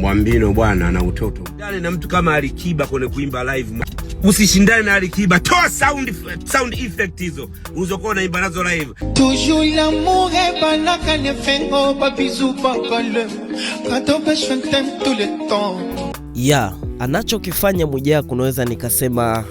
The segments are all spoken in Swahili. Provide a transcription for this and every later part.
Mwambino bwana ana utoto. Ndani na mtu kama Alikiba kwenye kuimba live. Usishindane na Alikiba. Toa sound effect hizo. Uzokuwa unaimba nazo live. Toujours l'amour est balaka ne fengo ba bisou pa kale. Katoka shwentem tout le temps. Anachokifanya Mwijaku naweza nikasema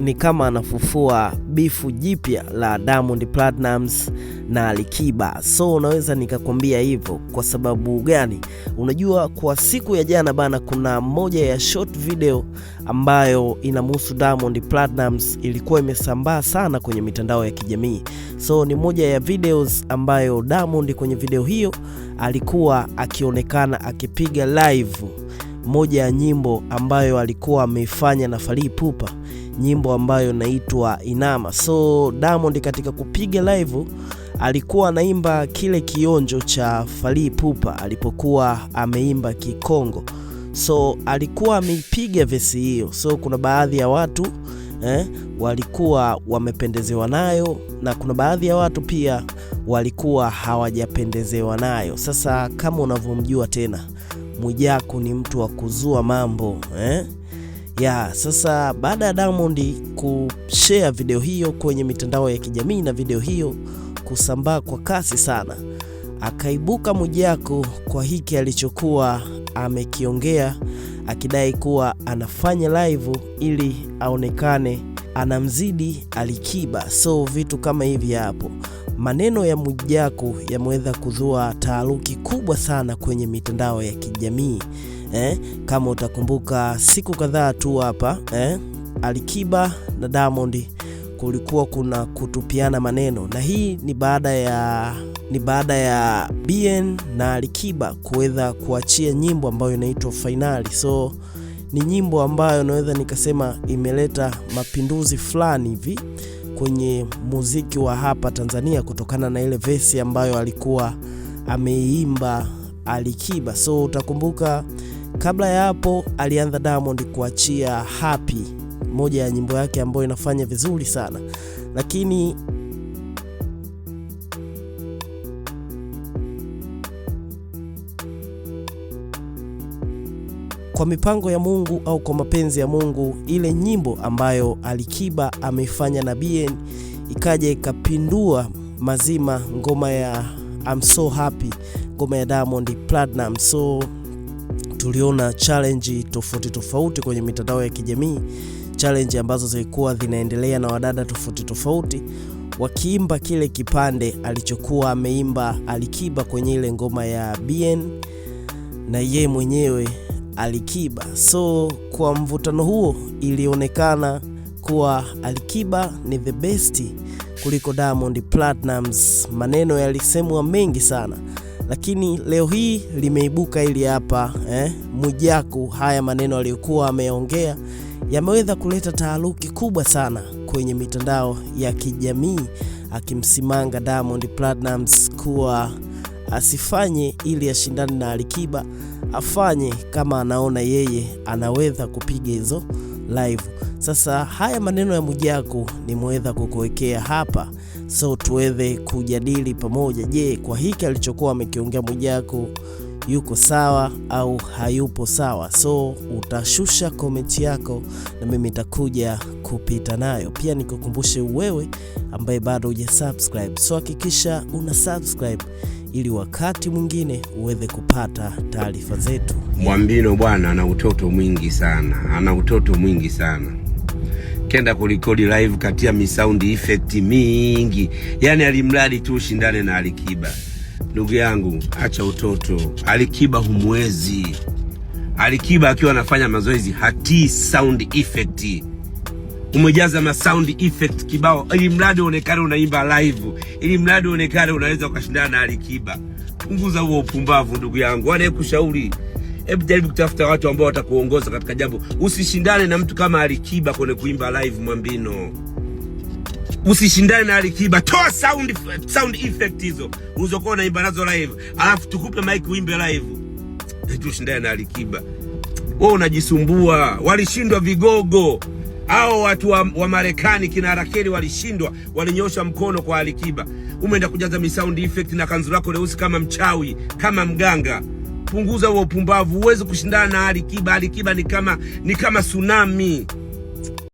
ni kama anafufua bifu jipya la Diamond Platnumz na Alikiba. So unaweza nikakwambia hivyo kwa sababu gani? Unajua kwa siku ya jana bana, kuna moja ya short video ambayo inamhusu Diamond Platnumz ilikuwa imesambaa sana kwenye mitandao ya kijamii. So ni moja ya videos ambayo Diamond kwenye video hiyo alikuwa akionekana akipiga live moja ya nyimbo ambayo alikuwa ameifanya na Fally Ipupa, nyimbo ambayo inaitwa Inama. So Diamond katika kupiga live alikuwa anaimba kile kionjo cha Fally Ipupa alipokuwa ameimba Kikongo. So alikuwa ameipiga verse hiyo. So kuna baadhi ya watu walikuwa wamependezewa nayo na kuna baadhi ya watu pia walikuwa hawajapendezewa nayo. Sasa kama unavyomjua tena, Mwijaku ni mtu wa kuzua mambo sasa baada ya Diamond kushare video hiyo kwenye mitandao ya kijamii na video hiyo kusambaa kwa kasi sana, akaibuka Mwijaku kwa hiki alichokuwa amekiongea, akidai kuwa anafanya live ili aonekane anamzidi Alikiba. So vitu kama hivi hapo. Maneno ya Mwijaku yameweza kuzua taharuki kubwa sana kwenye mitandao ya kijamii. Kama utakumbuka siku kadhaa tu hapa Alikiba na Diamond kulikuwa kuna kutupiana maneno, na hii ni baada ya BN na Alikiba kuweza kuachia nyimbo ambayo inaitwa Finali. So ni nyimbo ambayo naweza nikasema imeleta mapinduzi fulani hivi kwenye muziki wa hapa Tanzania kutokana na ile verse ambayo alikuwa ameimba Alikiba. So utakumbuka kabla ya hapo alianza Diamond kuachia Happy, moja ya nyimbo yake ambayo inafanya vizuri sana, lakini kwa mipango ya Mungu au kwa mapenzi ya Mungu, ile nyimbo ambayo Alikiba ameifanya na BN ikaja ikapindua mazima ngoma ya I'm So Happy, ngoma ya Diamond Platnumz. So tuliona challenge tofauti kwenye mitandao ya kijamii, challenge ambazo zilikuwa zinaendelea na wadada tofauti wakiimba kile kipande alichokuwa ameimba Alikiba kwenye ile ngoma ya BN na ye mwenyewe Alikiba. So kwa mvutano huo ilionekana kuwa Alikiba ni the best kuliko Diamond Platnumz. Maneno yalisemwa mengi sana, lakini leo hii limeibuka ili hapa Mwijaku, haya maneno aliyokuwa ameongea yameweza kuleta taharuki kubwa sana kwenye mitandao ya kijamii, akimsimanga Diamond Platnumz kuwa asifanye ili ashindane na Alikiba, afanye kama anaona yeye anaweza kupiga hizo live. Sasa haya maneno ya Mwijaku nimeweza kukuwekea hapa, so tuweze kujadili pamoja. Je, kwa hiki alichokuwa amekiongea Mwijaku yuko sawa au hayupo sawa? So utashusha comment yako na mimi nitakuja kupita nayo. Pia nikukumbushe wewe ambaye bado hujasubscribe, so hakikisha una subscribe ili wakati mwingine uweze kupata taarifa zetu. Mwambino bwana ana utoto mwingi sana. Kenda kulikodi live katia misound effect mingi. Yani alimradi tu shindane na Alikiba. Ndugu yangu, acha utoto. Alikiba humwezi. Alikiba akiwa anafanya mazoezi hati sound effect. Umejaza ma sound effect kibao ili mradi uonekane unaimba live, ili mradi uonekane unaweza ukashindana na Alikiba. Punguza huo upumbavu ndugu yangu. Wanakushauri hebu jaribu kutafuta watu ambao watakuongoza katika jambo. Usishindane na mtu kama Alikiba kwenye kuimba live. Mwambino, usishindane na Alikiba. Toa sound effect hizo uzokuwa unaimba nazo live, alafu tukupe mic uimbe live. Tushindane na Alikiba. Wewe unajisumbua. Walishindwa vigogo hao watu wa Marekani, kina Harakeli walishindwa, walinyosha mkono kwa Alikiba. Umeenda kujaza mi sound effect na kanzu lako leusi kama mchawi, kama mganga. punguza huo upumbavu. Huwezi kushindana na Alikiba. Alikiba ni kama tsunami.